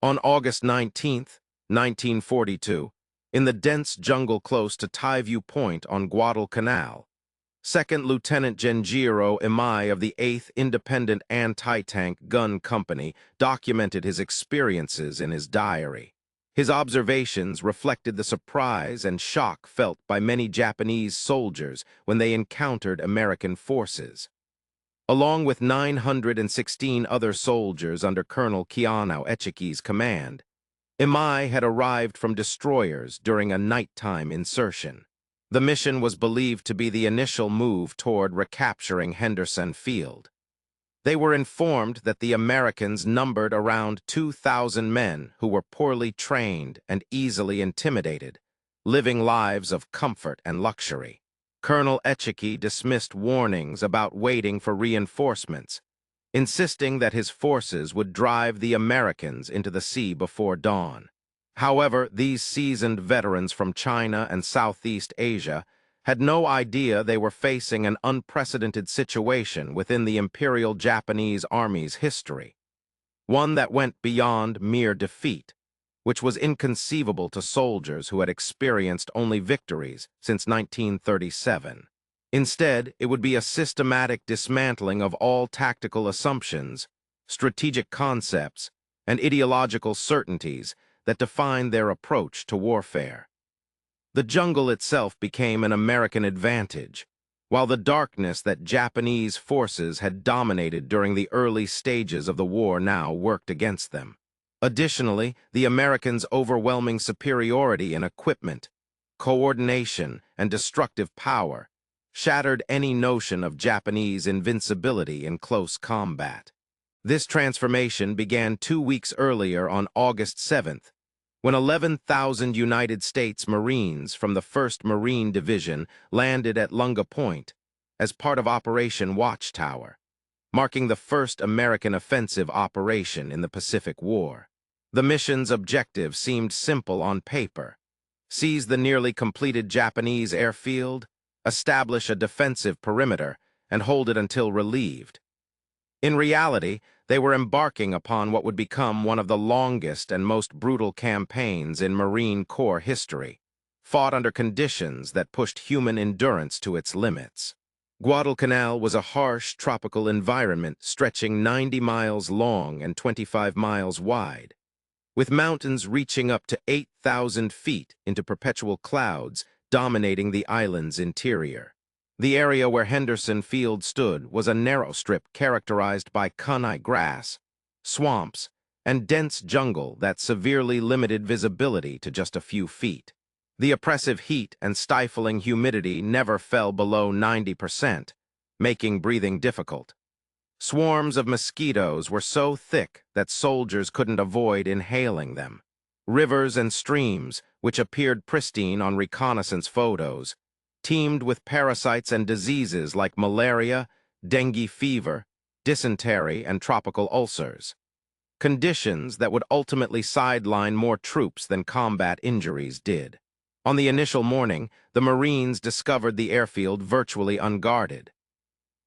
On August 19, 1942, in the dense jungle close to Tyview Point on Guadalcanal, Second Lieutenant Genjiro Imai of the 8th Independent Anti-Tank Gun Company documented his experiences in his diary. His observations reflected the surprise and shock felt by many Japanese soldiers when they encountered American forces. Along with 916 other soldiers under Colonel Keanu Echiki's command, Imai had arrived from destroyers during a nighttime insertion. The mission was believed to be the initial move toward recapturing Henderson Field. They were informed that the Americans numbered around 2,000 men who were poorly trained and easily intimidated, living lives of comfort and luxury. Colonel Echiki dismissed warnings about waiting for reinforcements, insisting that his forces would drive the Americans into the sea before dawn. However, these seasoned veterans from China and Southeast Asia had no idea they were facing an unprecedented situation within the Imperial Japanese Army's history, one that went beyond mere defeat, which was inconceivable to soldiers who had experienced only victories since 1937. Instead, it would be a systematic dismantling of all tactical assumptions, strategic concepts, and ideological certainties that defined their approach to warfare. The jungle itself became an American advantage, while the darkness that Japanese forces had dominated during the early stages of the war now worked against them. Additionally, the Americans' overwhelming superiority in equipment, coordination, and destructive power shattered any notion of Japanese invincibility in close combat. This transformation began 2 weeks earlier on August 7th, when 11,000 United States Marines from the 1st Marine Division landed at Lunga Point as part of Operation Watchtower, marking the first American offensive operation in the Pacific War. The mission's objective seemed simple on paper: seize the nearly completed Japanese airfield, establish a defensive perimeter, and hold it until relieved. In reality, they were embarking upon what would become one of the longest and most brutal campaigns in Marine Corps history, fought under conditions that pushed human endurance to its limits. Guadalcanal was a harsh tropical environment stretching 90 miles long and 25 miles wide, with mountains reaching up to 8,000 feet into perpetual clouds dominating the island's interior. The area where Henderson Field stood was a narrow strip characterized by kunai grass, swamps, and dense jungle that severely limited visibility to just a few feet. The oppressive heat and stifling humidity never fell below 90%, making breathing difficult. Swarms of mosquitoes were so thick that soldiers couldn't avoid inhaling them. Rivers and streams, which appeared pristine on reconnaissance photos, teemed with parasites and diseases like malaria, dengue fever, dysentery, and tropical ulcers. Conditions that would ultimately sideline more troops than combat injuries did. On the initial morning, the Marines discovered the airfield virtually unguarded.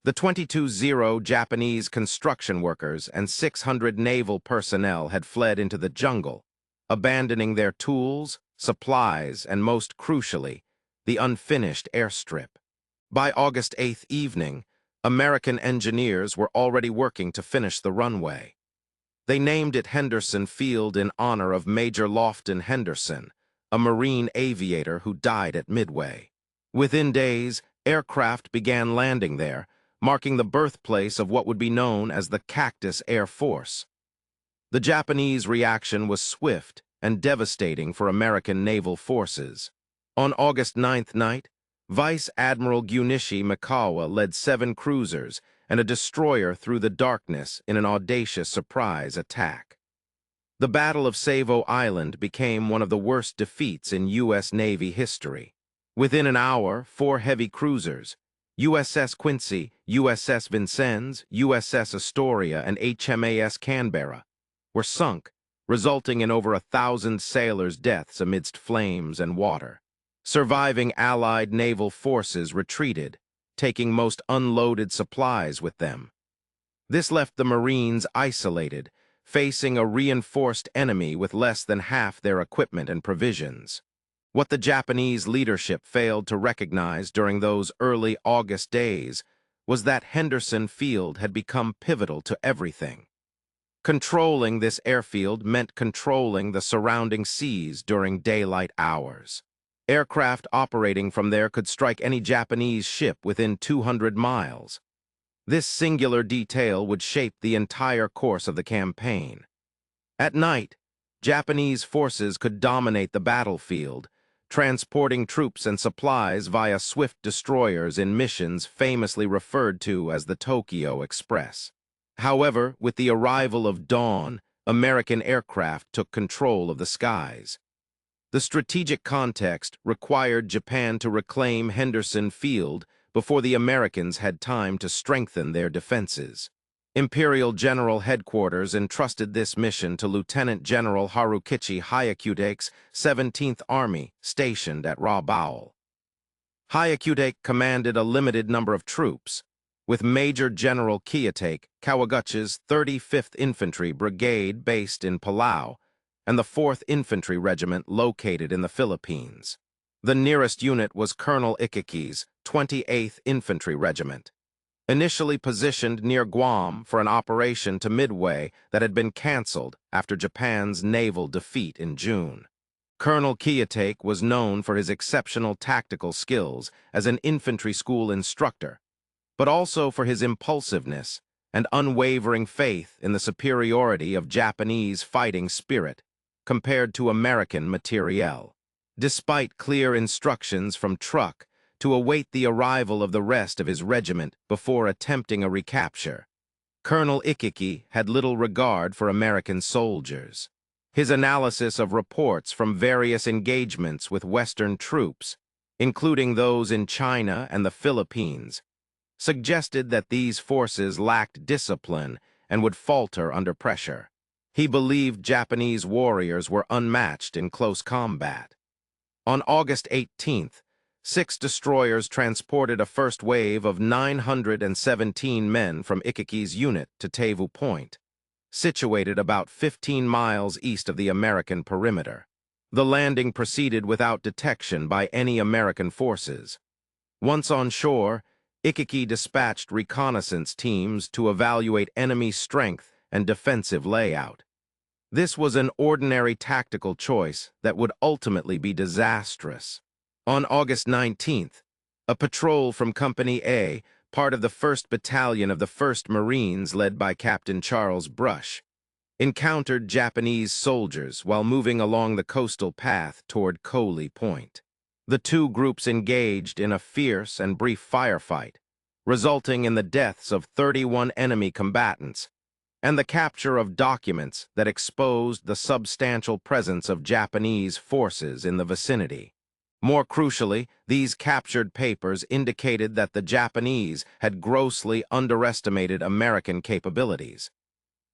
The 22,000 Japanese construction workers and 600 naval personnel had fled into the jungle, abandoning their tools, supplies, and most crucially, the unfinished airstrip. By August 8th evening, American engineers were already working to finish the runway. They named it Henderson Field in honor of Major Lofton Henderson, a Marine aviator who died at Midway. Within days, aircraft began landing there, marking the birthplace of what would be known as the Cactus Air Force. The Japanese reaction was swift and devastating for American naval forces. On August 9th night, Vice Admiral Gunishi Mikawa led 7 cruisers and a destroyer through the darkness in an audacious surprise attack. The Battle of Savo Island became one of the worst defeats in U.S. Navy history. Within an hour, 4 heavy cruisers, USS Quincy, USS Vincennes, USS Astoria, and HMAS Canberra, were sunk, resulting in over 1,000 sailors' deaths amidst flames and water. Surviving Allied naval forces retreated, taking most unloaded supplies with them. This left the Marines isolated, facing a reinforced enemy with less than half their equipment and provisions. What the Japanese leadership failed to recognize during those early August days was that Henderson Field had become pivotal to everything. Controlling this airfield meant controlling the surrounding seas during daylight hours. Aircraft operating from there could strike any Japanese ship within 200 miles. This singular detail would shape the entire course of the campaign. At night, Japanese forces could dominate the battlefield, transporting troops and supplies via swift destroyers in missions famously referred to as the Tokyo Express. However, with the arrival of dawn, American aircraft took control of the skies. The strategic context required Japan to reclaim Henderson Field before the Americans had time to strengthen their defenses. Imperial General Headquarters entrusted this mission to Lieutenant General Harukichi Hyakutake's 17th Army, stationed at Rabaul. Hyakutake commanded a limited number of troops, with Major General Kiyotake Kawaguchi's 35th Infantry Brigade based in Palau and the 4th Infantry Regiment located in the Philippines. The nearest unit was Colonel Ikeki's 28th Infantry Regiment, initially positioned near Guam for an operation to Midway that had been canceled after Japan's naval defeat in June. Colonel Kiyotake was known for his exceptional tactical skills as an infantry school instructor, but also for his impulsiveness and unwavering faith in the superiority of Japanese fighting spirit compared to American materiel. Despite clear instructions from Truk to await the arrival of the rest of his regiment before attempting a recapture, Colonel Ikeki had little regard for American soldiers. His analysis of reports from various engagements with Western troops, including those in China and the Philippines, suggested that these forces lacked discipline and would falter under pressure. He believed Japanese warriors were unmatched in close combat. On August 18th, 6 destroyers transported a first wave of 917 men from Ikeki's unit to Teivu Point, situated about 15 miles east of the American perimeter. The landing proceeded without detection by any American forces. Once on shore, Ikeki dispatched reconnaissance teams to evaluate enemy strength and defensive layout. This was an ordinary tactical choice that would ultimately be disastrous. On August 19th, a patrol from Company A, part of the 1st Battalion of the 1st Marines led by Captain Charles Brush, encountered Japanese soldiers while moving along the coastal path toward Coley Point. The two groups engaged in a fierce and brief firefight, resulting in the deaths of 31 enemy combatants and the capture of documents that exposed the substantial presence of Japanese forces in the vicinity. More crucially, these captured papers indicated that the Japanese had grossly underestimated American capabilities.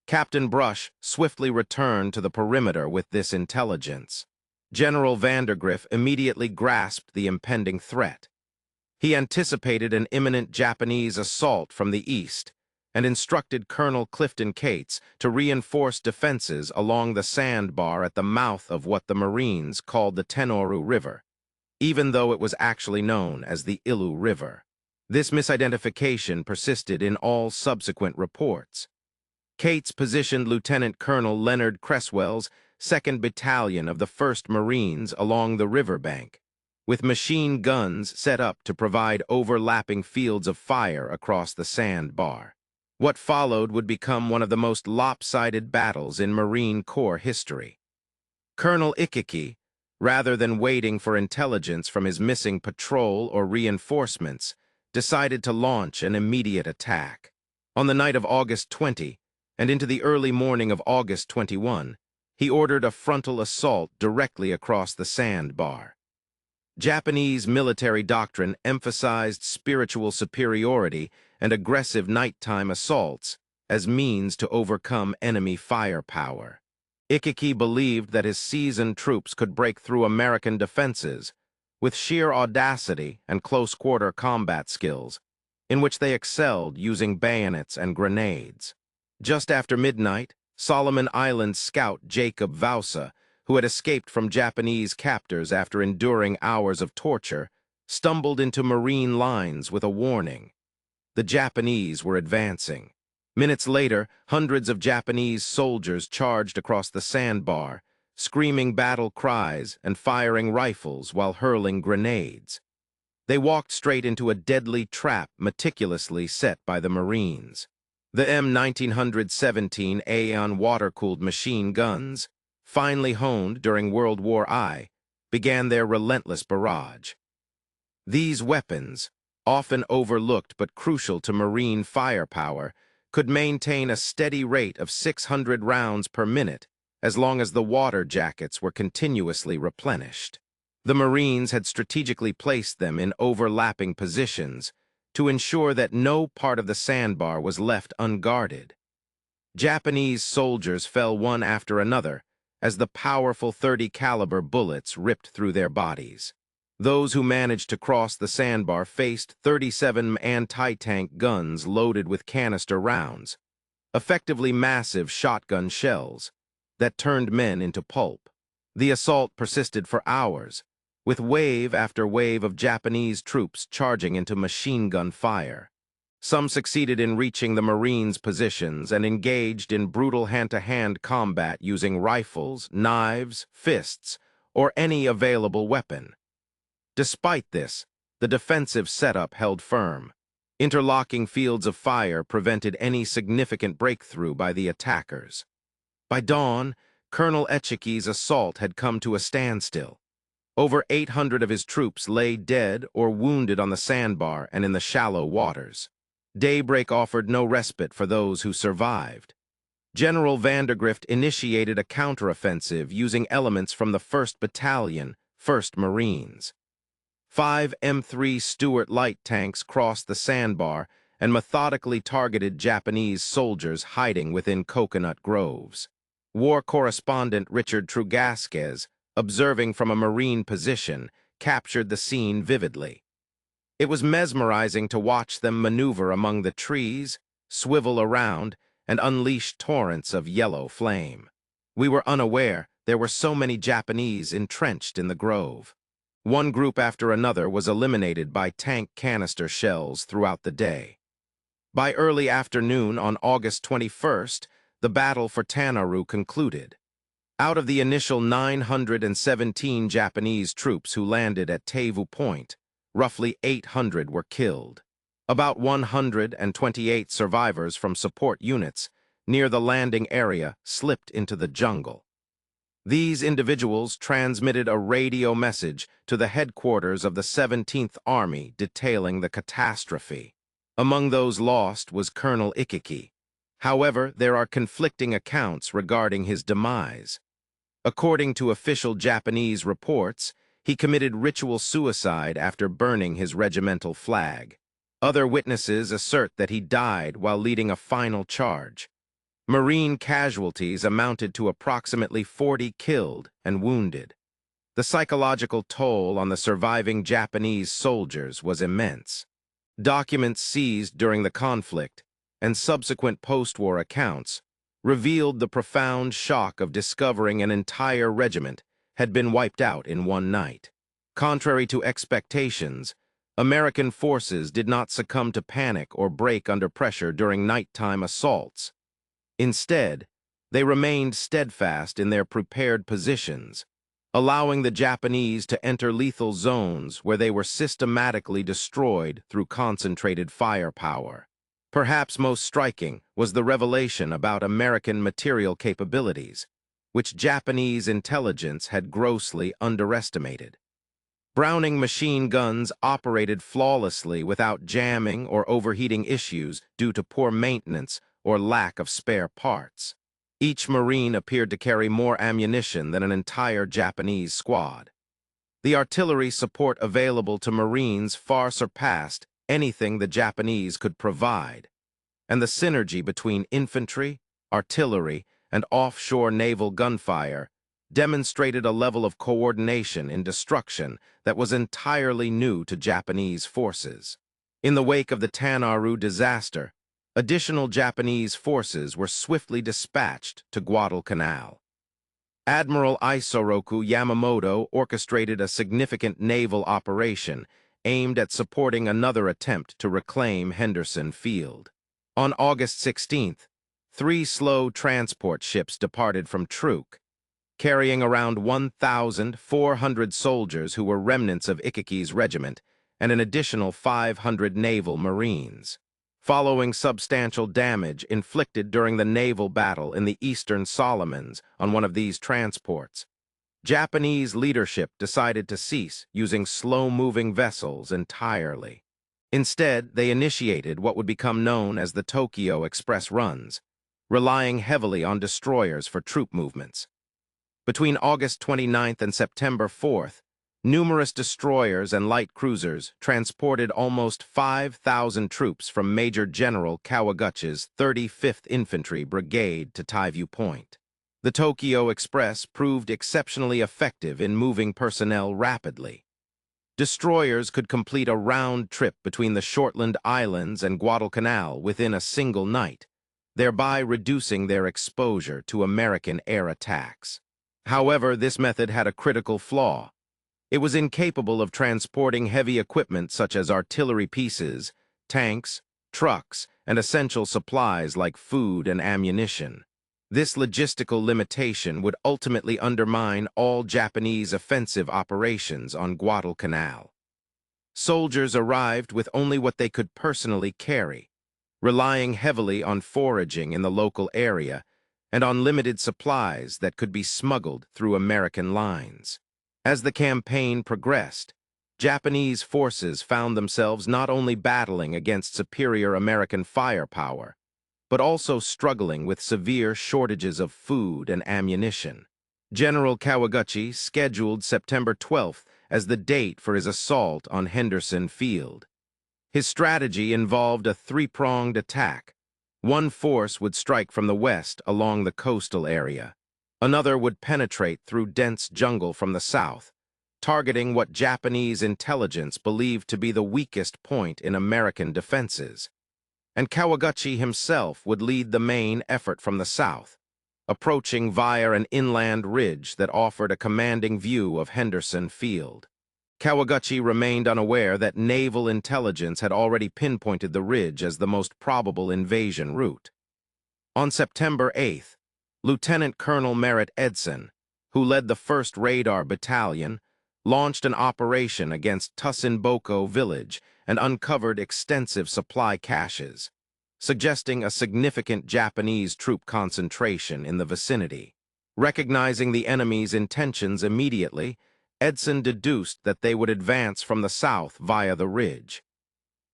Captain Brush swiftly returned to the perimeter with this intelligence. General Vandergriff immediately grasped the impending threat. He anticipated an imminent Japanese assault from the east and instructed Colonel Clifton Cates to reinforce defenses along the sandbar at the mouth of what the Marines called the Tenoru River, even though it was actually known as the Ilu River. This misidentification persisted in all subsequent reports. Cates positioned Lieutenant Colonel Leonard Cresswell's 2nd Battalion of the 1st Marines along the riverbank, with machine guns set up to provide overlapping fields of fire across the sandbar. What followed would become one of the most lopsided battles in Marine Corps history. Colonel Ikeki, rather than waiting for intelligence from his missing patrol or reinforcements, decided to launch an immediate attack. On the night of August 20 and into the early morning of August 21, he ordered a frontal assault directly across the sandbar. Japanese military doctrine emphasized spiritual superiority and aggressive nighttime assaults as means to overcome enemy firepower. Ikeki believed that his seasoned troops could break through American defenses with sheer audacity and close-quarter combat skills, in which they excelled using bayonets and grenades. Just after midnight, Solomon Island scout Jacob Vausa, who had escaped from Japanese captors after enduring hours of torture, stumbled into Marine lines with a warning. The Japanese were advancing. Minutes later, hundreds of Japanese soldiers charged across the sandbar, screaming battle cries and firing rifles while hurling grenades. They walked straight into a deadly trap meticulously set by the Marines. The M1917 Aeon water-cooled machine guns, finely honed during World War I, began their relentless barrage. These weapons, often overlooked but crucial to Marine firepower, could maintain a steady rate of 600 rounds per minute as long as the water jackets were continuously replenished. The Marines had strategically placed them in overlapping positions to ensure that no part of the sandbar was left unguarded. Japanese soldiers fell one after another as the powerful .30 caliber bullets ripped through their bodies. Those who managed to cross the sandbar faced 37 anti-tank guns loaded with canister rounds, effectively massive shotgun shells, that turned men into pulp. The assault persisted for hours, with wave after wave of Japanese troops charging into machine gun fire. Some succeeded in reaching the Marines' positions and engaged in brutal hand-to-hand combat using rifles, knives, fists, or any available weapon. Despite this, the defensive setup held firm. Interlocking fields of fire prevented any significant breakthrough by the attackers. By dawn, Colonel Echiki's assault had come to a standstill. Over 800 of his troops lay dead or wounded on the sandbar and in the shallow waters. Daybreak offered no respite for those who survived. General Vandergrift initiated a counteroffensive using elements from the 1st Battalion, 1st Marines. 5 M3 Stuart light tanks crossed the sandbar and methodically targeted Japanese soldiers hiding within coconut groves. War correspondent Richard Trugasquez, observing from a Marine position, captured the scene vividly. It was mesmerizing to watch them maneuver among the trees, swivel around, and unleash torrents of yellow flame. We were unaware there were so many Japanese entrenched in the grove. One group after another was eliminated by tank canister shells throughout the day. By early afternoon on August 21st, the battle for Tanaru concluded. Out of the initial 917 Japanese troops who landed at Teivu Point, roughly 800 were killed. About 128 survivors from support units near the landing area slipped into the jungle. These individuals transmitted a radio message to the headquarters of the 17th Army detailing the catastrophe. Among those lost was Colonel Ikiki. However, there are conflicting accounts regarding his demise. According to official Japanese reports, he committed ritual suicide after burning his regimental flag. Other witnesses assert that he died while leading a final charge. Marine casualties amounted to approximately 40 killed and wounded. The psychological toll on the surviving Japanese soldiers was immense. Documents seized during the conflict and subsequent post-war accounts revealed the profound shock of discovering an entire regiment had been wiped out in one night. Contrary to expectations, American forces did not succumb to panic or break under pressure during nighttime assaults. Instead, they remained steadfast in their prepared positions, allowing the Japanese to enter lethal zones where they were systematically destroyed through concentrated firepower. Perhaps most striking was the revelation about American material capabilities, which Japanese intelligence had grossly underestimated. Browning machine guns operated flawlessly without jamming or overheating issues due to poor maintenance or lack of spare parts. Each Marine appeared to carry more ammunition than an entire Japanese squad. The artillery support available to Marines far surpassed anything the Japanese could provide, and the synergy between infantry, artillery, and offshore naval gunfire demonstrated a level of coordination in destruction that was entirely new to Japanese forces. In the wake of the Tanaru disaster, Additional Japanese forces were swiftly dispatched to Guadalcanal. Admiral Isoroku Yamamoto orchestrated a significant naval operation aimed at supporting another attempt to reclaim Henderson Field. On August 16th, 3 slow transport ships departed from Truk, carrying around 1,400 soldiers who were remnants of Ikeki's regiment and an additional 500 naval marines. Following substantial damage inflicted during the naval battle in the Eastern Solomons on one of these transports, Japanese leadership decided to cease using slow-moving vessels entirely. Instead, they initiated what would become known as the Tokyo Express runs, relying heavily on destroyers for troop movements. Between August 29th and September 4th, numerous destroyers and light cruisers transported almost 5,000 troops from Major General Kawaguchi's 35th Infantry Brigade to Taiview Point. The Tokyo Express proved exceptionally effective in moving personnel rapidly. Destroyers could complete a round trip between the Shortland Islands and Guadalcanal within a single night, thereby reducing their exposure to American air attacks. However, this method had a critical flaw. It was incapable of transporting heavy equipment such as artillery pieces, tanks, trucks, and essential supplies like food and ammunition. This logistical limitation would ultimately undermine all Japanese offensive operations on Guadalcanal. Soldiers arrived with only what they could personally carry, relying heavily on foraging in the local area and on limited supplies that could be smuggled through American lines. As the campaign progressed, Japanese forces found themselves not only battling against superior American firepower, but also struggling with severe shortages of food and ammunition. General Kawaguchi scheduled September 12th as the date for his assault on Henderson Field. His strategy involved a 3-pronged attack. One force would strike from the west along the coastal area. Another would penetrate through dense jungle from the south, targeting what Japanese intelligence believed to be the weakest point in American defenses. And Kawaguchi himself would lead the main effort from the south, approaching via an inland ridge that offered a commanding view of Henderson Field. Kawaguchi remained unaware that naval intelligence had already pinpointed the ridge as the most probable invasion route. On September 8th, Lieutenant Colonel Merritt Edson, who led the 1st Radar Battalion, launched an operation against Tusinboko village and uncovered extensive supply caches, suggesting a significant Japanese troop concentration in the vicinity. Recognizing the enemy's intentions immediately, Edson deduced that they would advance from the south via the ridge.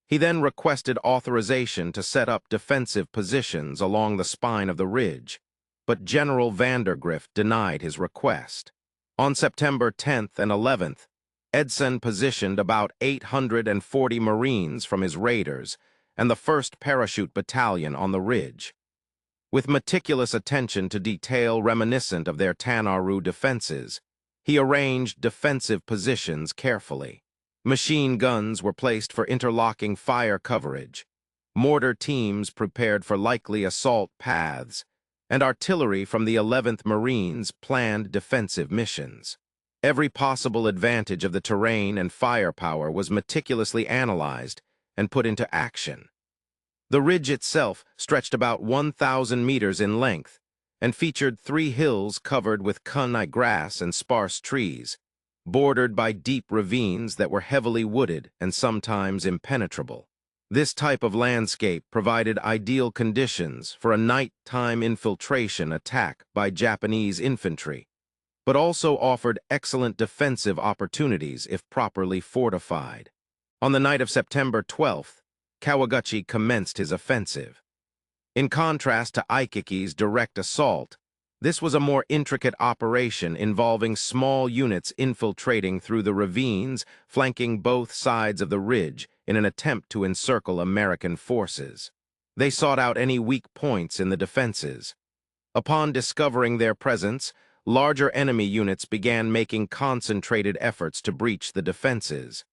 He then requested authorization to set up defensive positions along the spine of the ridge, but General Vandergrift denied his request. On September 10th and 11th, Edson positioned about 840 Marines from his raiders and the 1st Parachute Battalion on the ridge. With meticulous attention to detail reminiscent of their Tanaru defenses, he arranged defensive positions carefully. Machine guns were placed for interlocking fire coverage, mortar teams prepared for likely assault paths, and artillery from the 11th Marines planned defensive missions. Every possible advantage of the terrain and firepower was meticulously analyzed and put into action. The ridge itself stretched about 1,000 meters in length and featured 3 hills covered with kunai grass and sparse trees, bordered by deep ravines that were heavily wooded and sometimes impenetrable. This type of landscape provided ideal conditions for a nighttime infiltration attack by Japanese infantry, but also offered excellent defensive opportunities if properly fortified. On the night of September 12th, Kawaguchi commenced his offensive. In contrast to Ikeki's direct assault, this was a more intricate operation involving small units infiltrating through the ravines, flanking both sides of the ridge in an attempt to encircle American forces. They sought out any weak points in the defenses. Upon discovering their presence, larger enemy units began making concentrated efforts to breach the defenses.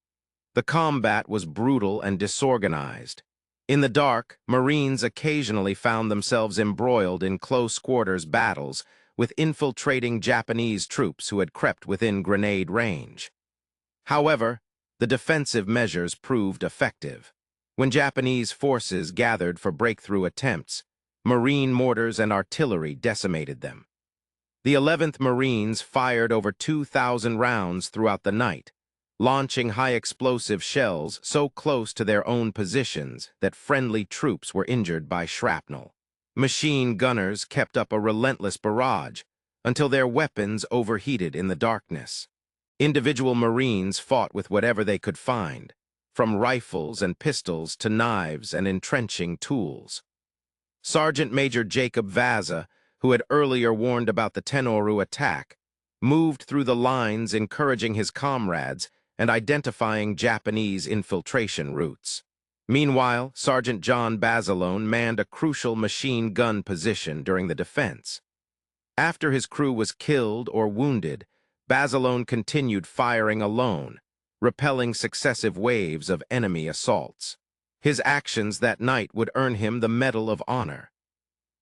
The combat was brutal and disorganized. In the dark, Marines occasionally found themselves embroiled in close-quarters battles with infiltrating Japanese troops who had crept within grenade range. However, the defensive measures proved effective. When Japanese forces gathered for breakthrough attempts, Marine mortars and artillery decimated them. The 11th Marines fired over 2,000 rounds throughout the night, launching high-explosive shells so close to their own positions that friendly troops were injured by shrapnel. Machine gunners kept up a relentless barrage until their weapons overheated in the darkness. Individual Marines fought with whatever they could find, from rifles and pistols to knives and entrenching tools. Sergeant Major Jacob Vaza, who had earlier warned about the Tenoru attack, moved through the lines encouraging his comrades and identifying Japanese infiltration routes. Meanwhile, Sergeant John Basilone manned a crucial machine gun position during the defense. After his crew was killed or wounded, Basilone continued firing alone, repelling successive waves of enemy assaults. His actions that night would earn him the Medal of Honor.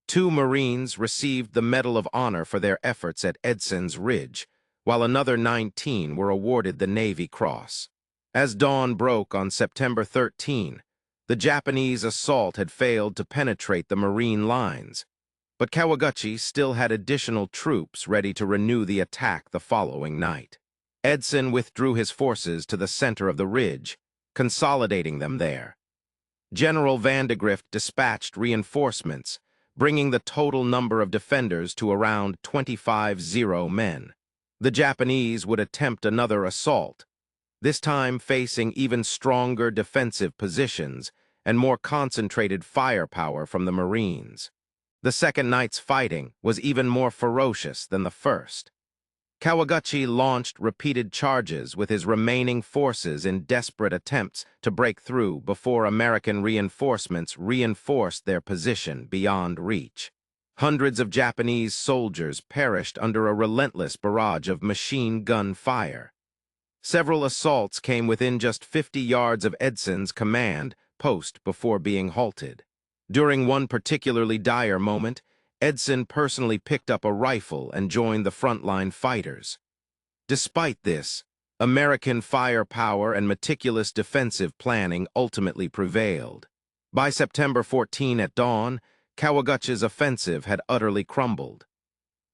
2 Marines received the Medal of Honor for their efforts at Edson's Ridge, while another 19 were awarded the Navy Cross. As dawn broke on September 13, the Japanese assault had failed to penetrate the Marine lines, but Kawaguchi still had additional troops ready to renew the attack the following night. Edson withdrew his forces to the center of the ridge, consolidating them there. General Vandegrift dispatched reinforcements, bringing the total number of defenders to around 25,000 men. The Japanese would attempt another assault, this time facing even stronger defensive positions and more concentrated firepower from the Marines. The second night's fighting was even more ferocious than the first. Kawaguchi launched repeated charges with his remaining forces in desperate attempts to break through before American reinforcements reinforced their position beyond reach. Hundreds of Japanese soldiers perished under a relentless barrage of machine gun fire. Several assaults came within just 50 yards of Edson's command post before being halted. During one particularly dire moment, Edson personally picked up a rifle and joined the frontline fighters. Despite this, American firepower and meticulous defensive planning ultimately prevailed. By September 14 at dawn, Kawaguchi's offensive had utterly crumbled.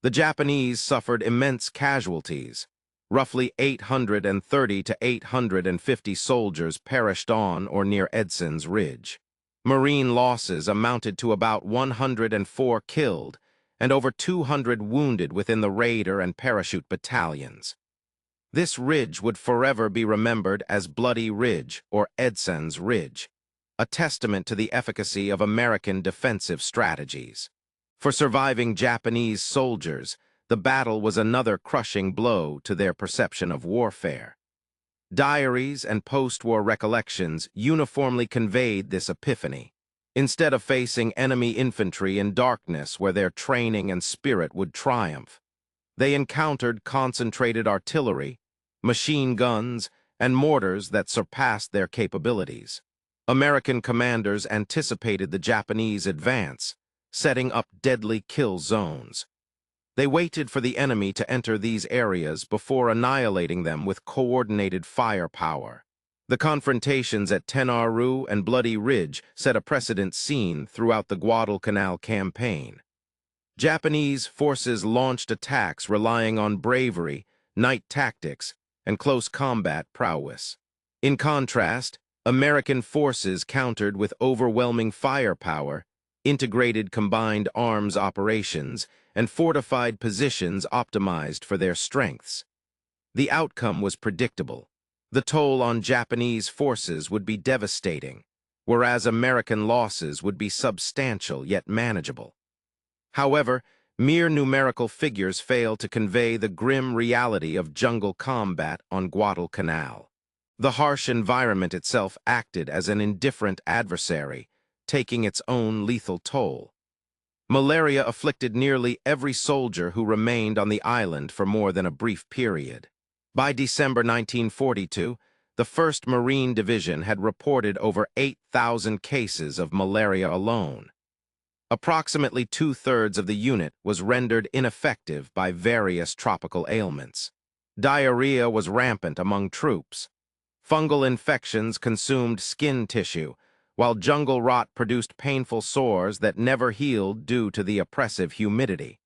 The Japanese suffered immense casualties. Roughly 830 to 850 soldiers perished on or near Edson's Ridge. Marine losses amounted to about 104 killed and over 200 wounded within the Raider and Parachute battalions. This ridge would forever be remembered as Bloody Ridge or Edson's Ridge, a testament to the efficacy of American defensive strategies. For surviving Japanese soldiers, the battle was another crushing blow to their perception of warfare. Diaries and post-war recollections uniformly conveyed this epiphany. Instead of facing enemy infantry in darkness where their training and spirit would triumph, they encountered concentrated artillery, machine guns, and mortars that surpassed their capabilities. American commanders anticipated the Japanese advance, setting up deadly kill zones. They waited for the enemy to enter these areas before annihilating them with coordinated firepower. The confrontations at Tenoru and Bloody Ridge set a precedent seen throughout the Guadalcanal campaign. Japanese forces launched attacks relying on bravery, night tactics, and close combat prowess. In contrast, American forces countered with overwhelming firepower, integrated combined arms operations, and fortified positions optimized for their strengths. The outcome was predictable. The toll on Japanese forces would be devastating, whereas American losses would be substantial yet manageable. However, mere numerical figures fail to convey the grim reality of jungle combat on Guadalcanal. The harsh environment itself acted as an indifferent adversary, taking its own lethal toll. Malaria afflicted nearly every soldier who remained on the island for more than a brief period. By December 1942, The 1st Marine Division had reported over 8,000 cases of malaria alone. Approximately 2/3 of the unit was rendered ineffective by various tropical ailments. Diarrhea was rampant among troops. Fungal infections consumed skin tissue, while jungle rot produced painful sores that never healed due to the oppressive humidity.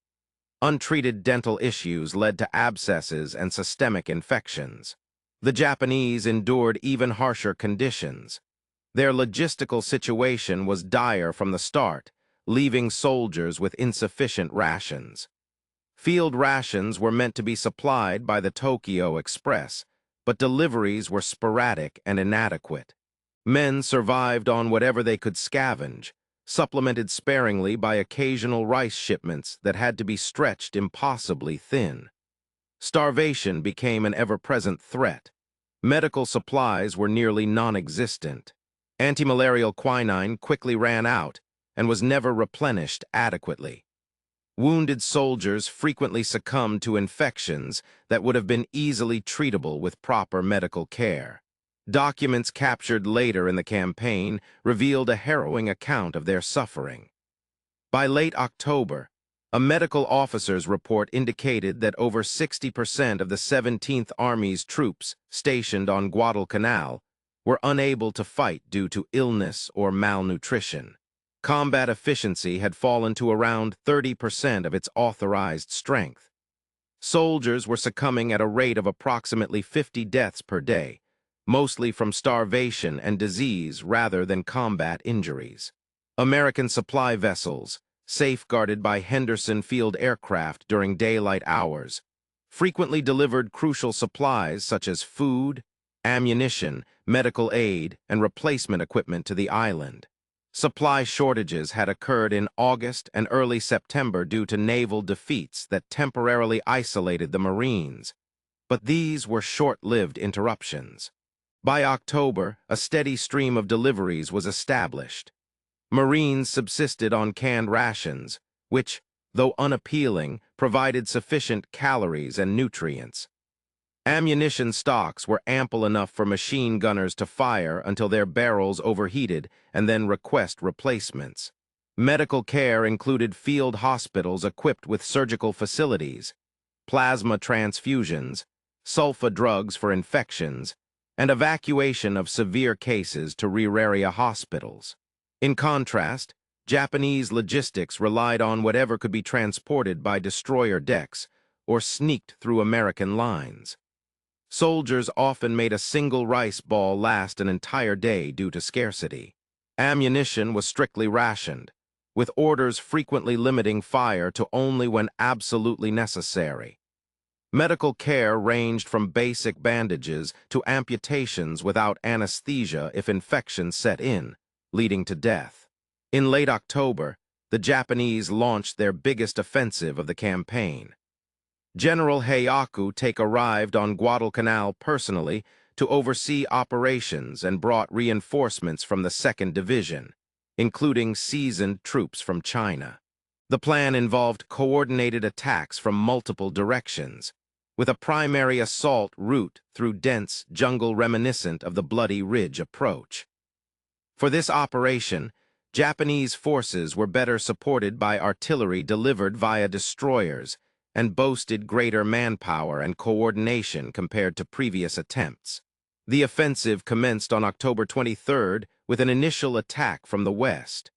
Untreated dental issues led to abscesses and systemic infections. The Japanese endured even harsher conditions. Their logistical situation was dire from the start, leaving soldiers with insufficient rations. Field rations were meant to be supplied by the Tokyo Express, but deliveries were sporadic and inadequate. Men survived on whatever they could scavenge, supplemented sparingly by occasional rice shipments that had to be stretched impossibly thin. Starvation became an ever-present threat. Medical supplies were nearly non-existent. Antimalarial quinine quickly ran out and was never replenished adequately. Wounded soldiers frequently succumbed to infections that would have been easily treatable with proper medical care. Documents captured later in the campaign revealed a harrowing account of their suffering. By late October, a medical officer's report indicated that over 60% of the 17th Army's troops stationed on Guadalcanal were unable to fight due to illness or malnutrition. Combat efficiency had fallen to around 30% of its authorized strength. Soldiers were succumbing at a rate of approximately 50 deaths per day, mostly from starvation and disease rather than combat injuries. American supply vessels, safeguarded by Henderson field aircraft during daylight hours, frequently delivered crucial supplies such as food, ammunition, medical aid, and replacement equipment to the island. Supply shortages had occurred in August and early September due to naval defeats that temporarily isolated the Marines, but these were short-lived interruptions. By October, a steady stream of deliveries was established. Marines subsisted on canned rations, which, though unappealing, provided sufficient calories and nutrients. Ammunition stocks were ample enough for machine gunners to fire until their barrels overheated and then request replacements. Medical care included field hospitals equipped with surgical facilities, plasma transfusions, sulfa drugs for infections, and evacuation of severe cases to rear area hospitals. In contrast, Japanese logistics relied on whatever could be transported by destroyer decks or sneaked through American lines. Soldiers often made a single rice ball last an entire day due to scarcity. Ammunition was strictly rationed, with orders frequently limiting fire to only when absolutely necessary. Medical care ranged from basic bandages to amputations without anesthesia if infection set in, leading to death. In late October, the Japanese launched their biggest offensive of the campaign. General Heiaku Take arrived on Guadalcanal personally to oversee operations and brought reinforcements from the 2nd Division, including seasoned troops from China. The plan involved coordinated attacks from multiple directions, with a primary assault route through dense jungle reminiscent of the Bloody Ridge approach. For this operation, Japanese forces were better supported by artillery delivered via destroyers and boasted greater manpower and coordination compared to previous attempts. The offensive commenced on October 23rd with an initial attack from the west.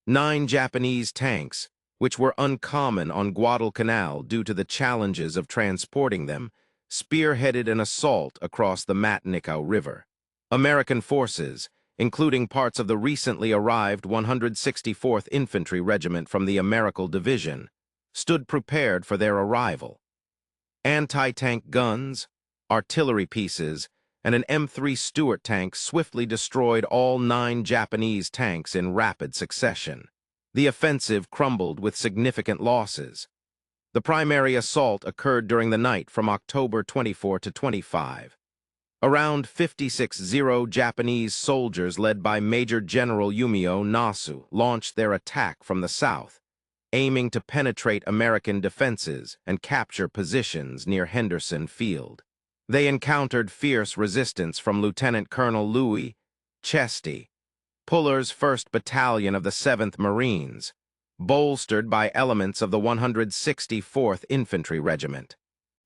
9 Japanese tanks, which were uncommon on Guadalcanal due to the challenges of transporting them, spearheaded an assault across the Matnikau River. American forces, including parts of the recently arrived 164th Infantry Regiment from the Americal Division, stood prepared for their arrival. Anti-tank guns, artillery pieces, and an M3 Stuart tank swiftly destroyed all 9 Japanese tanks in rapid succession. The offensive crumbled with significant losses. The primary assault occurred during the night from October 24 to 25. Around 56 Japanese soldiers led by Major General Yumio Nasu launched their attack from the south, aiming to penetrate American defenses and capture positions near Henderson Field. They encountered fierce resistance from Lieutenant Colonel Louis Chesty, Puller's 1st Battalion of the 7th Marines, bolstered by elements of the 164th Infantry Regiment.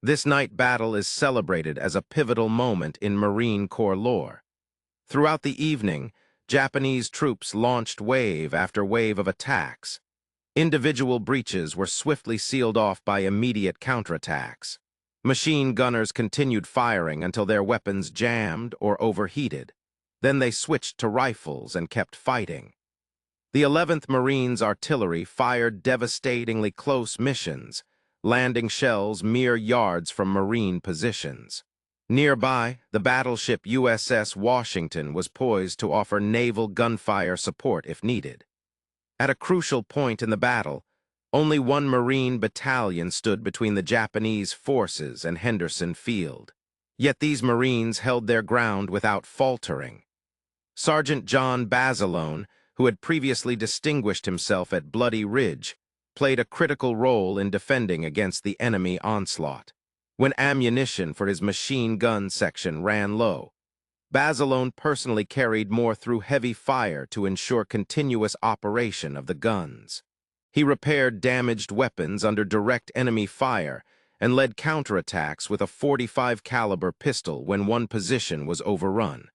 This night battle is celebrated as a pivotal moment in Marine Corps lore. Throughout the evening, Japanese troops launched wave after wave of attacks. Individual breaches were swiftly sealed off by immediate counterattacks. Machine gunners continued firing until their weapons jammed or overheated. Then they switched to rifles and kept fighting. The 11th Marines artillery fired devastatingly close missions, landing shells mere yards from Marine positions. Nearby, the battleship USS Washington was poised to offer naval gunfire support if needed. At a crucial point in the battle, only one Marine battalion stood between the Japanese forces and Henderson Field. Yet these Marines held their ground without faltering. Sergeant John Basilone, who had previously distinguished himself at Bloody Ridge, played a critical role in defending against the enemy onslaught. When ammunition for his machine gun section ran low, Basilone personally carried more through heavy fire to ensure continuous operation of the guns. He repaired damaged weapons under direct enemy fire and led counterattacks with a .45 caliber pistol when one position was overrun.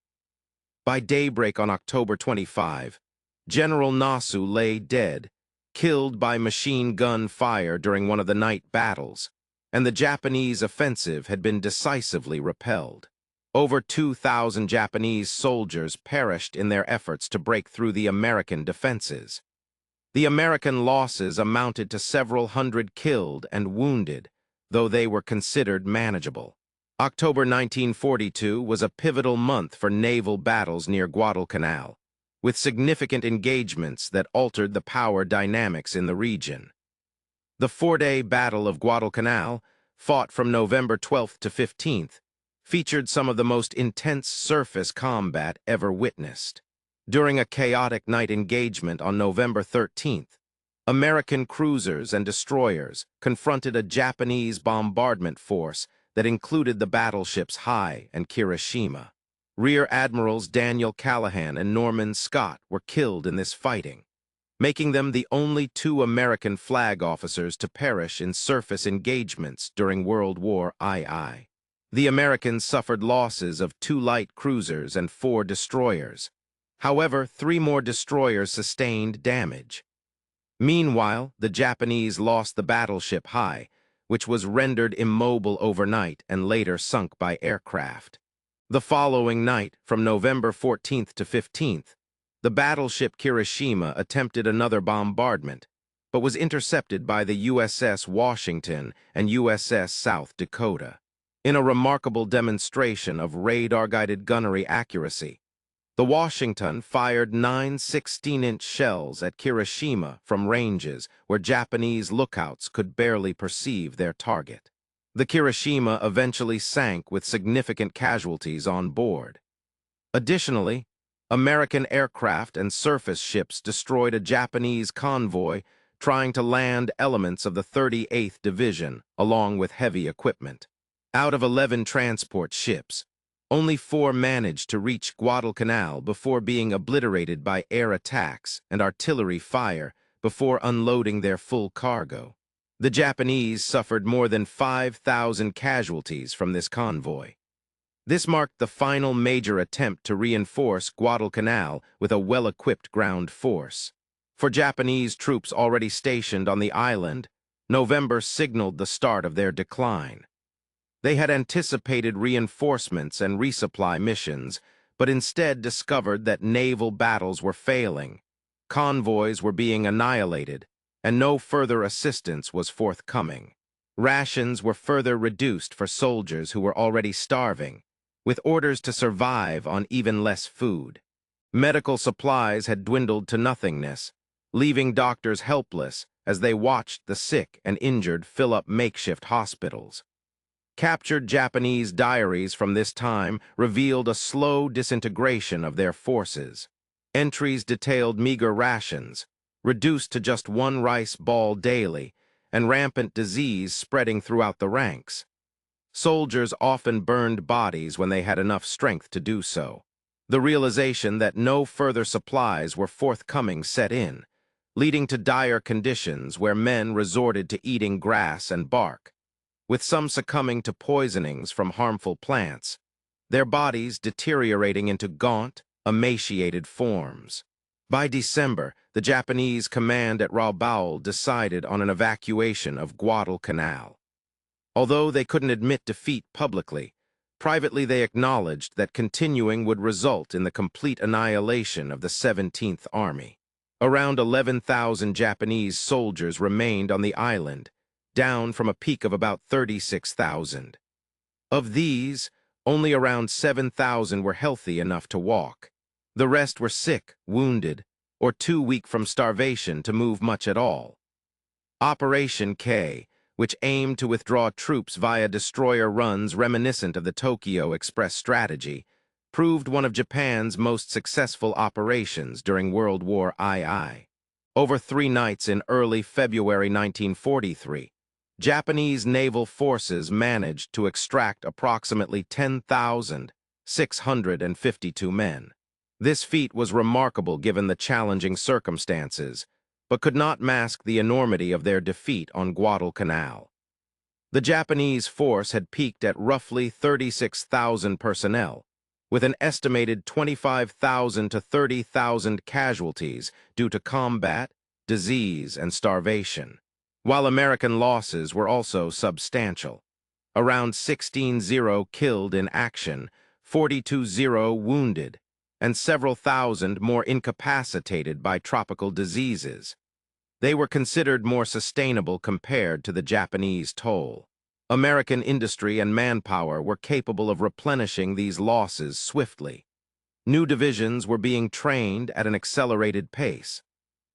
By daybreak on October 25, General Nasu lay dead, killed by machine gun fire during one of the night battles, and the Japanese offensive had been decisively repelled. Over 2,000 Japanese soldiers perished in their efforts to break through the American defenses. The American losses amounted to several hundred killed and wounded, though they were considered manageable. October 1942 was a pivotal month for naval battles near Guadalcanal, with significant engagements that altered the power dynamics in the region. The four-day Battle of Guadalcanal, fought from November 12th to 15th, featured some of the most intense surface combat ever witnessed. During a chaotic night engagement on November 13th, American cruisers and destroyers confronted a Japanese bombardment force that included the battleships Hai and Kirishima. Rear Admirals Daniel Callahan and Norman Scott were killed in this fighting, making them the only two American flag officers to perish in surface engagements during World War II. The Americans suffered losses of 2 light cruisers and 4 destroyers. However, 3 more destroyers sustained damage. Meanwhile, the Japanese lost the battleship Hai, which was rendered immobile overnight and later sunk by aircraft. The following night, from November 14th to 15th, the battleship Kirishima attempted another bombardment, but was intercepted by the USS Washington and USS South Dakota. In a remarkable demonstration of radar-guided gunnery accuracy, the Washington fired 9 16-inch shells at Kirishima from ranges where Japanese lookouts could barely perceive their target. The Kirishima eventually sank with significant casualties on board. Additionally, American aircraft and surface ships destroyed a Japanese convoy trying to land elements of the 38th Division along with heavy equipment. Out of 11 transport ships, only 4 managed to reach Guadalcanal before being obliterated by air attacks and artillery fire before unloading their full cargo. The Japanese suffered more than 5,000 casualties from this convoy. This marked the final major attempt to reinforce Guadalcanal with a well-equipped ground force. For Japanese troops already stationed on the island, November signaled the start of their decline. They had anticipated reinforcements and resupply missions, but instead discovered that naval battles were failing, convoys were being annihilated, and no further assistance was forthcoming. Rations were further reduced for soldiers who were already starving, with orders to survive on even less food. Medical supplies had dwindled to nothingness, leaving doctors helpless as they watched the sick and injured fill up makeshift hospitals. Captured Japanese diaries from this time revealed a slow disintegration of their forces. Entries detailed meager rations, reduced to just 1 rice ball daily, and rampant disease spreading throughout the ranks. Soldiers often burned bodies when they had enough strength to do so. The realization that no further supplies were forthcoming set in, leading to dire conditions where men resorted to eating grass and bark, with some succumbing to poisonings from harmful plants, their bodies deteriorating into gaunt, emaciated forms. By December, the Japanese command at Rabaul decided on an evacuation of Guadalcanal. Although they couldn't admit defeat publicly, privately they acknowledged that continuing would result in the complete annihilation of the 17th Army. Around 11,000 Japanese soldiers remained on the island, down from a peak of about 36,000. Of these, only around 7,000 were healthy enough to walk. The rest were sick, wounded, or too weak from starvation to move much at all. Operation K, which aimed to withdraw troops via destroyer runs reminiscent of the Tokyo Express strategy, proved one of Japan's most successful operations during World War II. Over 3 nights in early February 1943, Japanese naval forces managed to extract approximately 10,652 men. This feat was remarkable given the challenging circumstances, but could not mask the enormity of their defeat on Guadalcanal. The Japanese force had peaked at roughly 36,000 personnel, with an estimated 25,000 to 30,000 casualties due to combat, disease, and starvation, while American losses were also substantial. Around 16,000 killed in action, 42,000 wounded, and several thousand more incapacitated by tropical diseases. They were considered more sustainable compared to the Japanese toll. American industry and manpower were capable of replenishing these losses swiftly. New divisions were being trained at an accelerated pace.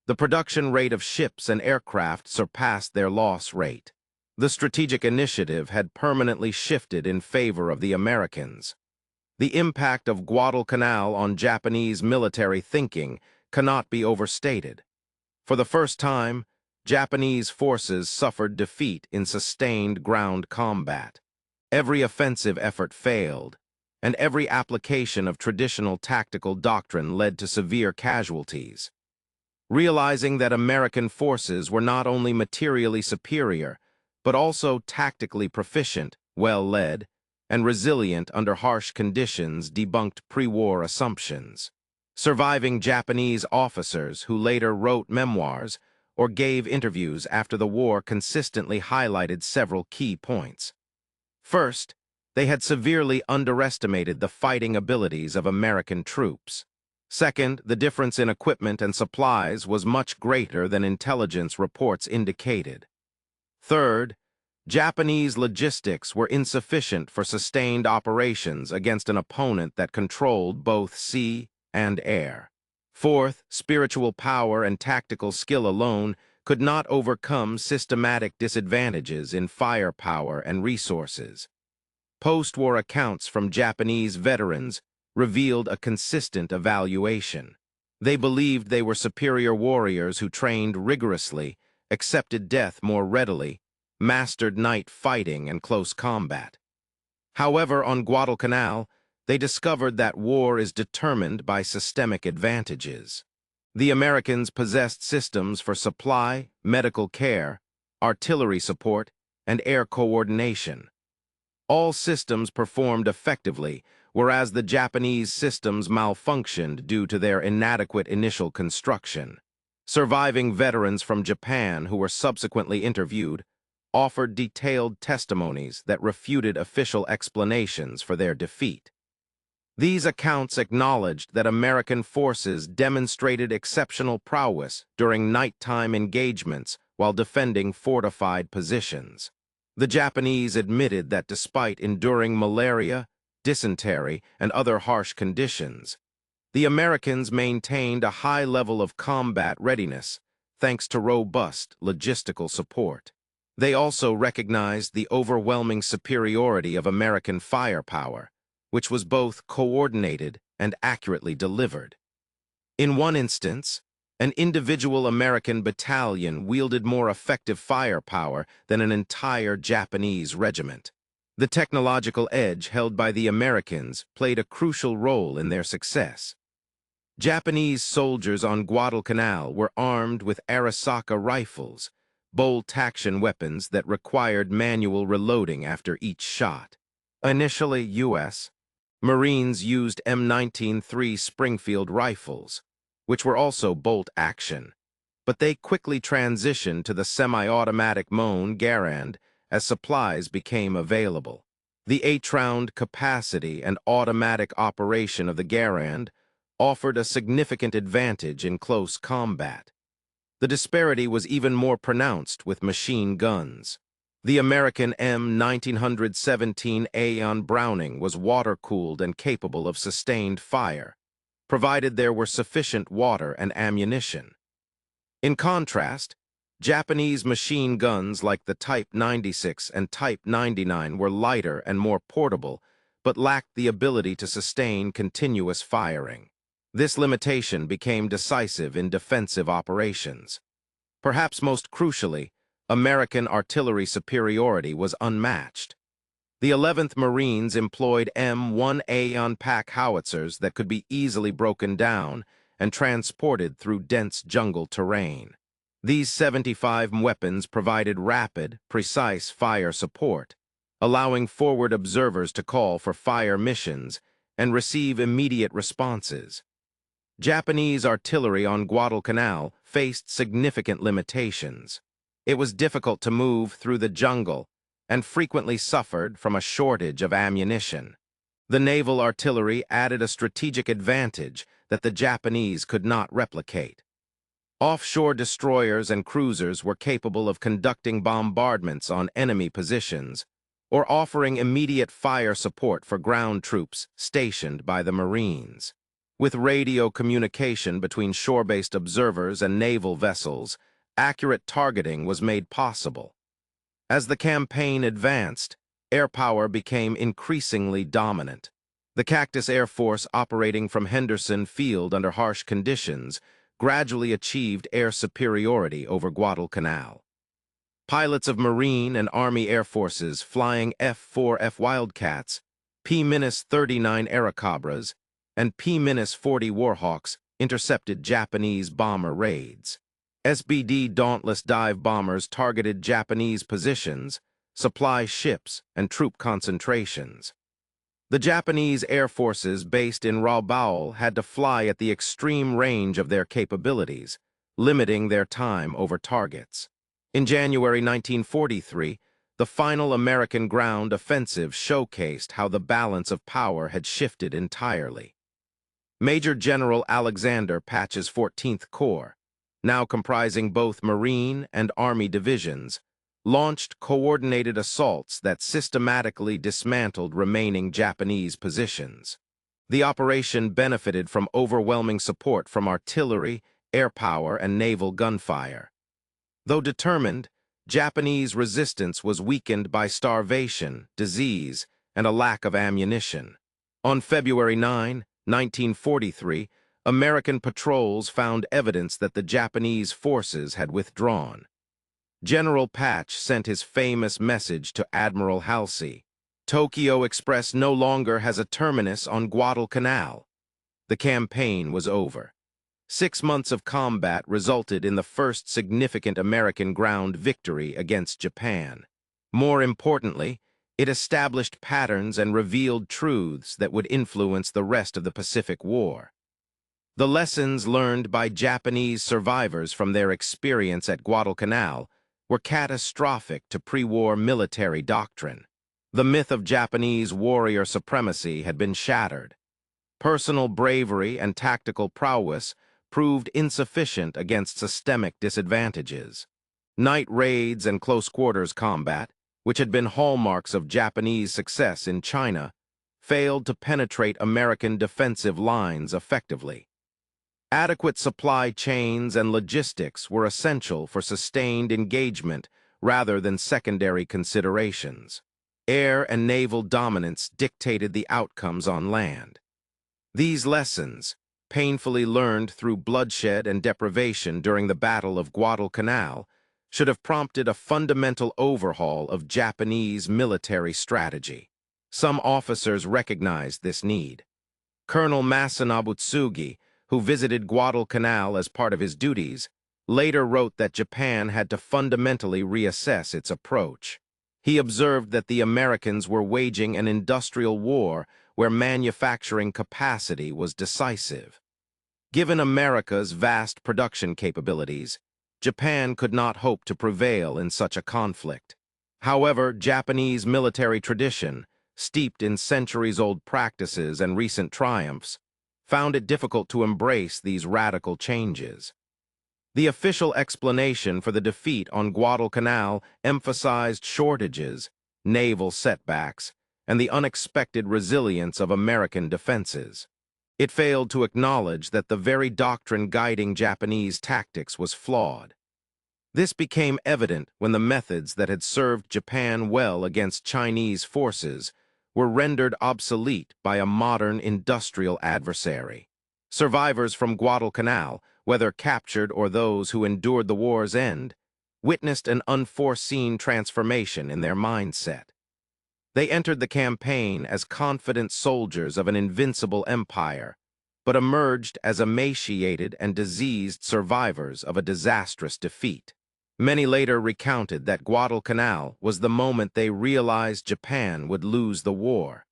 The production rate of ships and aircraft surpassed their loss rate. The strategic initiative had permanently shifted in favor of the Americans. The impact of Guadalcanal on Japanese military thinking cannot be overstated. For the first time, Japanese forces suffered defeat in sustained ground combat. Every offensive effort failed, and every application of traditional tactical doctrine led to severe casualties. Realizing that American forces were not only materially superior, but also tactically proficient, well-led, and resilient under harsh conditions debunked pre-war assumptions. Surviving Japanese officers who later wrote memoirs or gave interviews after the war consistently highlighted several key points. First, they had severely underestimated the fighting abilities of American troops. Second, the difference in equipment and supplies was much greater than intelligence reports indicated. Third, Japanese logistics were insufficient for sustained operations against an opponent that controlled both sea and air. Fourth, spiritual power and tactical skill alone could not overcome systematic disadvantages in firepower and resources. Post-war accounts from Japanese veterans revealed a consistent evaluation. They believed they were superior warriors who trained rigorously, accepted death more readily, mastered night fighting and close combat. However, on Guadalcanal, they discovered that war is determined by systemic advantages. The Americans possessed systems for supply, medical care, artillery support, and air coordination. All systems performed effectively, whereas the Japanese systems malfunctioned due to their inadequate initial construction. Surviving veterans from Japan who were subsequently interviewed offered detailed testimonies that refuted official explanations for their defeat. These accounts acknowledged that American forces demonstrated exceptional prowess during nighttime engagements while defending fortified positions. The Japanese admitted that despite enduring malaria, dysentery, and other harsh conditions, the Americans maintained a high level of combat readiness thanks to robust logistical support. They also recognized the overwhelming superiority of American firepower, which was both coordinated and accurately delivered. In one instance, an individual American battalion wielded more effective firepower than an entire Japanese regiment. The technological edge held by the Americans played a crucial role in their success. Japanese soldiers on Guadalcanal were armed with Arisaka rifles, bolt-action weapons that required manual reloading after each shot. Initially, U.S. Marines used M19-3 Springfield rifles, which were also bolt-action, but they quickly transitioned to the semi-automatic Moen Garand as supplies became available. The 8-round capacity and automatic operation of the Garand offered a significant advantage in close combat. The disparity was even more pronounced with machine guns. The American M1917 Aeon Browning was water-cooled and capable of sustained fire, provided there were sufficient water and ammunition. In contrast, Japanese machine guns like the Type 96 and Type 99 were lighter and more portable, but lacked the ability to sustain continuous firing. This limitation became decisive in defensive operations. Perhaps most crucially, American artillery superiority was unmatched. The 11th Marines employed M1 Aeon pack howitzers that could be easily broken down and transported through dense jungle terrain. These 75 weapons provided rapid, precise fire support, allowing forward observers to call for fire missions and receive immediate responses. Japanese artillery on Guadalcanal faced significant limitations. It was difficult to move through the jungle and frequently suffered from a shortage of ammunition. The naval artillery added a strategic advantage that the Japanese could not replicate. Offshore destroyers and cruisers were capable of conducting bombardments on enemy positions or offering immediate fire support for ground troops stationed by the Marines. With radio communication between shore-based observers and naval vessels, accurate targeting was made possible. As the campaign advanced, air power became increasingly dominant. The Cactus Air Force, operating from Henderson Field under harsh conditions, gradually achieved air superiority over Guadalcanal. Pilots of Marine and Army Air Forces flying F-4F Wildcats, P-39 Airacobras, and P-40 Warhawks intercepted Japanese bomber raids. SBD Dauntless dive bombers targeted Japanese positions, supply ships, and troop concentrations. The Japanese Air Forces based in Rabaul had to fly at the extreme range of their capabilities, limiting their time over targets. In January 1943, the final American ground offensive showcased how the balance of power had shifted entirely. Major General Alexander Patch's 14th Corps, now comprising both Marine and Army divisions, launched coordinated assaults that systematically dismantled remaining Japanese positions. The operation benefited from overwhelming support from artillery, air power, and naval gunfire. Though determined, Japanese resistance was weakened by starvation, disease, and a lack of ammunition. On February 9, 1943, American patrols found evidence that the Japanese forces had withdrawn. General Patch sent his famous message to Admiral Halsey: "Tokyo Express no longer has a terminus on Guadalcanal." The campaign was over. 6 months of combat resulted in the first significant American ground victory against Japan. More importantly, it established patterns and revealed truths that would influence the rest of the Pacific War. The lessons learned by Japanese survivors from their experience at Guadalcanal were catastrophic to pre-war military doctrine. The myth of Japanese warrior supremacy had been shattered. Personal bravery and tactical prowess proved insufficient against systemic disadvantages. Night raids and close-quarters combat, which had been hallmarks of Japanese success in China, failed to penetrate American defensive lines effectively. Adequate supply chains and logistics were essential for sustained engagement rather than secondary considerations. Air and naval dominance dictated the outcomes on land. These lessons, painfully learned through bloodshed and deprivation during the Battle of Guadalcanal, should have prompted a fundamental overhaul of Japanese military strategy. Some officers recognized this need. Colonel Masanobu Tsugi, who visited Guadalcanal as part of his duties, later wrote that Japan had to fundamentally reassess its approach. He observed that the Americans were waging an industrial war where manufacturing capacity was decisive. Given America's vast production capabilities, Japan could not hope to prevail in such a conflict. However, Japanese military tradition, steeped in centuries-old practices and recent triumphs, found it difficult to embrace these radical changes. The official explanation for the defeat on Guadalcanal emphasized shortages, naval setbacks, and the unexpected resilience of American defenses. It failed to acknowledge that the very doctrine guiding Japanese tactics was flawed. This became evident when the methods that had served Japan well against Chinese forces were rendered obsolete by a modern industrial adversary. Survivors from Guadalcanal, whether captured or those who endured the war's end, witnessed an unforeseen transformation in their mindset. They entered the campaign as confident soldiers of an invincible empire, but emerged as emaciated and diseased survivors of a disastrous defeat. Many later recounted that Guadalcanal was the moment they realized Japan would lose the war.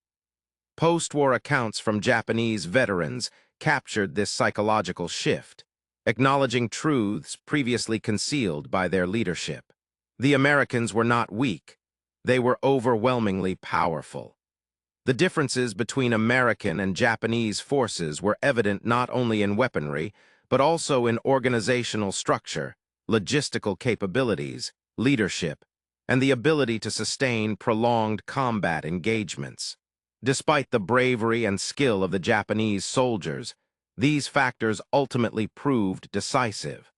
Post-war accounts from Japanese veterans captured this psychological shift, acknowledging truths previously concealed by their leadership. The Americans were not weak. They were overwhelmingly powerful. The differences between American and Japanese forces were evident not only in weaponry, but also in organizational structure, logistical capabilities, leadership, and the ability to sustain prolonged combat engagements. Despite the bravery and skill of the Japanese soldiers, these factors ultimately proved decisive.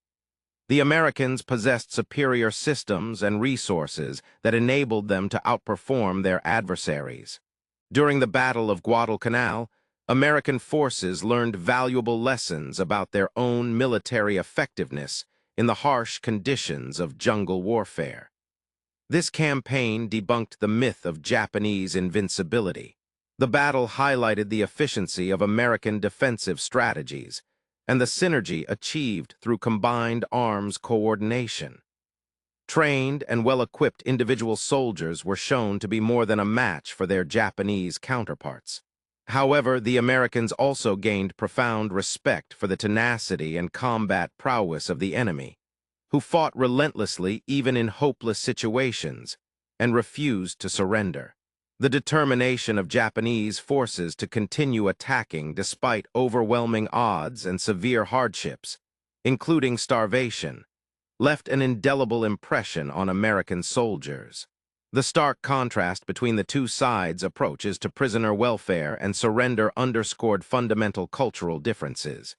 The Americans possessed superior systems and resources that enabled them to outperform their adversaries. During the Battle of Guadalcanal, American forces learned valuable lessons about their own military effectiveness in the harsh conditions of jungle warfare. This campaign debunked the myth of Japanese invincibility. The battle highlighted the efficiency of American defensive strategies and the synergy achieved through combined arms coordination. Trained and well-equipped individual soldiers were shown to be more than a match for their Japanese counterparts. However, the Americans also gained profound respect for the tenacity and combat prowess of the enemy, who fought relentlessly even in hopeless situations and refused to surrender. The determination of Japanese forces to continue attacking despite overwhelming odds and severe hardships, including starvation, left an indelible impression on American soldiers. The stark contrast between the two sides' approaches to prisoner welfare and surrender underscored fundamental cultural differences.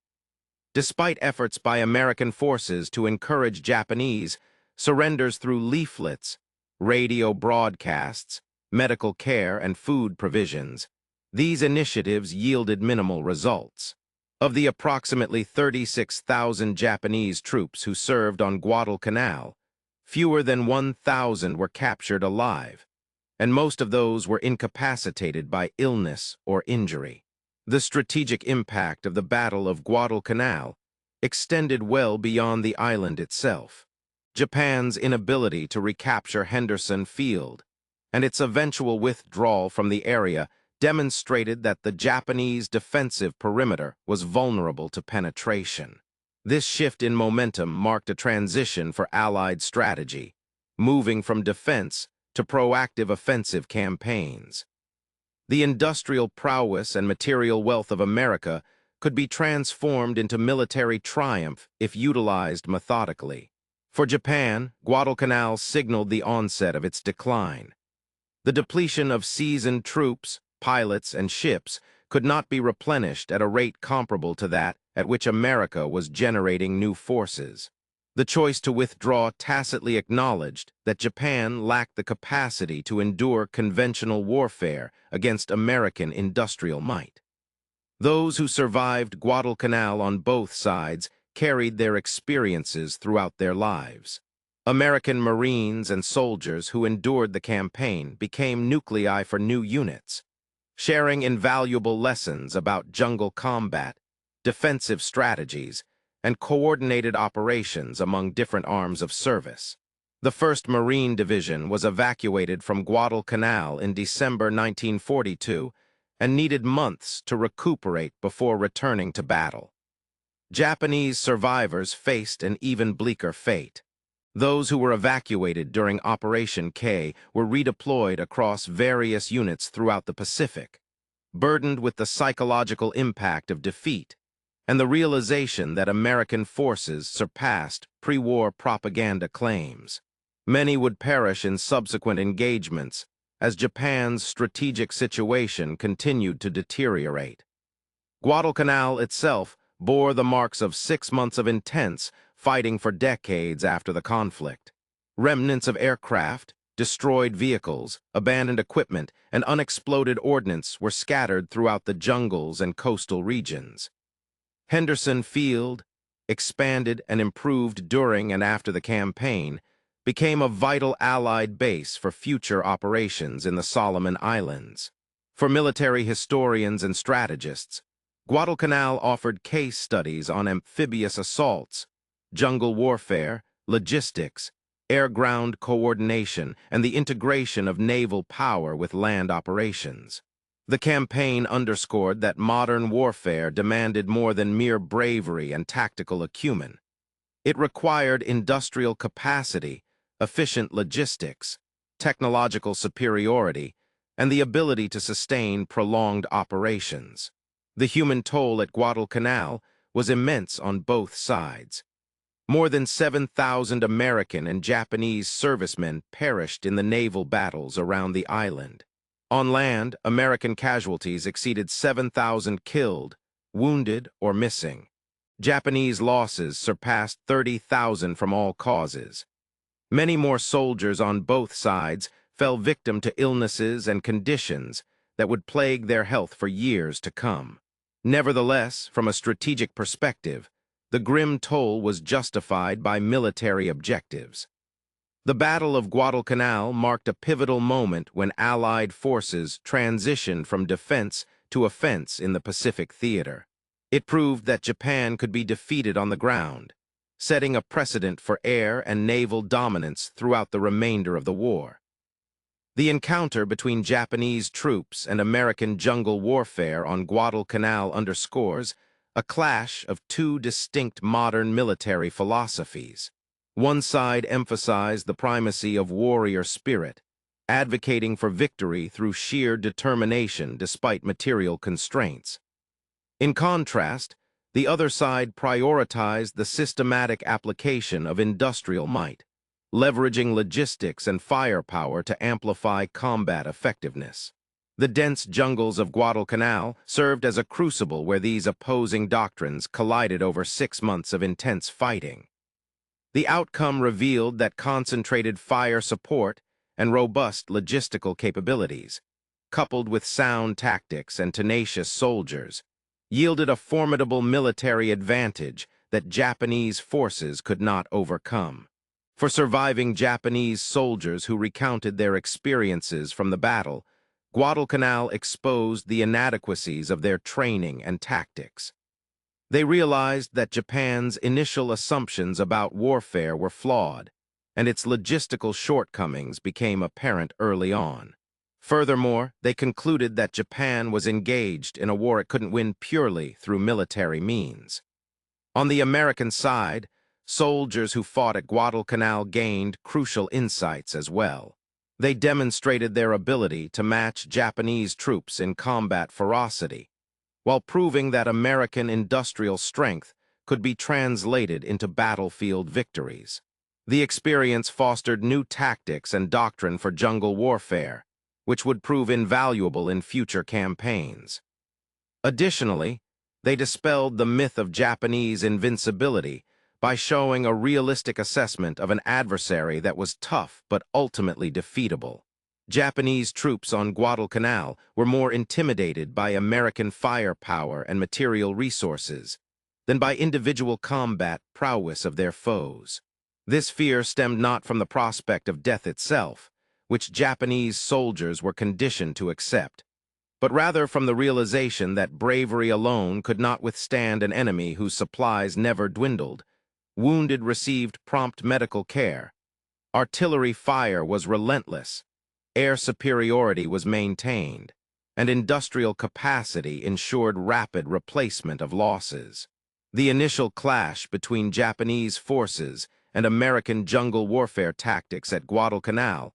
Despite efforts by American forces to encourage Japanese surrenders through leaflets, radio broadcasts, medical care, and food provisions, these initiatives yielded minimal results. Of the approximately 36,000 Japanese troops who served on Guadalcanal, fewer than 1,000 were captured alive, and most of those were incapacitated by illness or injury. The strategic impact of the Battle of Guadalcanal extended well beyond the island itself. Japan's inability to recapture Henderson Field and its eventual withdrawal from the area demonstrated that the Japanese defensive perimeter was vulnerable to penetration. This shift in momentum marked a transition for Allied strategy, moving from defense to proactive offensive campaigns. The industrial prowess and material wealth of America could be transformed into military triumph if utilized methodically. For Japan, Guadalcanal signaled the onset of its decline. The depletion of seasoned troops, pilots, and ships could not be replenished at a rate comparable to that at which America was generating new forces. The choice to withdraw tacitly acknowledged that Japan lacked the capacity to endure conventional warfare against American industrial might. Those who survived Guadalcanal on both sides carried their experiences throughout their lives. American Marines and soldiers who endured the campaign became nuclei for new units, sharing invaluable lessons about jungle combat, defensive strategies, and coordinated operations among different arms of service. The 1st Marine Division was evacuated from Guadalcanal in December 1942 and needed months to recuperate before returning to battle. Japanese survivors faced an even bleaker fate. Those who were evacuated during Operation K were redeployed across various units throughout the Pacific, burdened with the psychological impact of defeat and the realization that American forces surpassed pre-war propaganda claims. Many would perish in subsequent engagements as Japan's strategic situation continued to deteriorate. Guadalcanal itself bore the marks of 6 months of intense fighting for decades after the conflict. Remnants of aircraft, destroyed vehicles, abandoned equipment, and unexploded ordnance were scattered throughout the jungles and coastal regions. Henderson Field, expanded and improved during and after the campaign, became a vital Allied base for future operations in the Solomon Islands. For military historians and strategists, Guadalcanal offered case studies on amphibious assaults, jungle warfare, logistics, air-ground coordination, and the integration of naval power with land operations. The campaign underscored that modern warfare demanded more than mere bravery and tactical acumen. It required industrial capacity, efficient logistics, technological superiority, and the ability to sustain prolonged operations. The human toll at Guadalcanal was immense on both sides. More than 7,000 American and Japanese servicemen perished in the naval battles around the island. On land, American casualties exceeded 7,000 killed, wounded, or missing. Japanese losses surpassed 30,000 from all causes. Many more soldiers on both sides fell victim to illnesses and conditions that would plague their health for years to come. Nevertheless, from a strategic perspective, the grim toll was justified by military objectives. The Battle of Guadalcanal marked a pivotal moment when Allied forces transitioned from defense to offense in the Pacific theater. It proved that Japan could be defeated on the ground, setting a precedent for air and naval dominance throughout the remainder of the war. The encounter between Japanese troops and American jungle warfare on Guadalcanal underscores a clash of two distinct modern military philosophies. One side emphasized the primacy of warrior spirit, advocating for victory through sheer determination despite material constraints. In contrast, the other side prioritized the systematic application of industrial might, leveraging logistics and firepower to amplify combat effectiveness. The dense jungles of Guadalcanal served as a crucible where these opposing doctrines collided over 6 months of intense fighting. The outcome revealed that concentrated fire support and robust logistical capabilities, coupled with sound tactics and tenacious soldiers, yielded a formidable military advantage that Japanese forces could not overcome. For surviving Japanese soldiers who recounted their experiences from the battle, Guadalcanal exposed the inadequacies of their training and tactics. They realized that Japan's initial assumptions about warfare were flawed, and its logistical shortcomings became apparent early on. Furthermore, they concluded that Japan was engaged in a war it couldn't win purely through military means. On the American side, soldiers who fought at Guadalcanal gained crucial insights as well. They demonstrated their ability to match Japanese troops in combat ferocity, while proving that American industrial strength could be translated into battlefield victories. The experience fostered new tactics and doctrine for jungle warfare, which would prove invaluable in future campaigns. Additionally, they dispelled the myth of Japanese invincibility by showing a realistic assessment of an adversary that was tough but ultimately defeatable. Japanese troops on Guadalcanal were more intimidated by American firepower and material resources than by individual combat prowess of their foes. This fear stemmed not from the prospect of death itself, which Japanese soldiers were conditioned to accept, but rather from the realization that bravery alone could not withstand an enemy whose supplies never dwindled. Wounded received prompt medical care. Artillery fire was relentless. Air superiority was maintained, and industrial capacity ensured rapid replacement of losses. The initial clash between Japanese forces and American jungle warfare tactics at Guadalcanal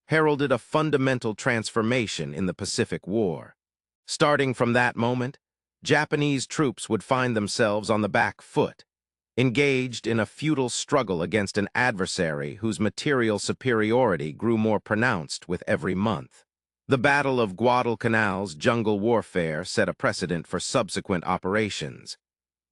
heralded a fundamental transformation in the Pacific War. Starting from that moment, Japanese troops would find themselves on the back foot, engaged in a futile struggle against an adversary whose material superiority grew more pronounced with every month. The Battle of Guadalcanal's jungle warfare set a precedent for subsequent operations,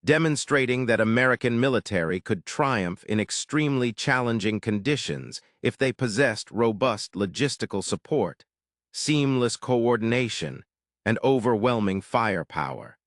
demonstrating that American military could triumph in extremely challenging conditions if they possessed robust logistical support, seamless coordination, and overwhelming firepower.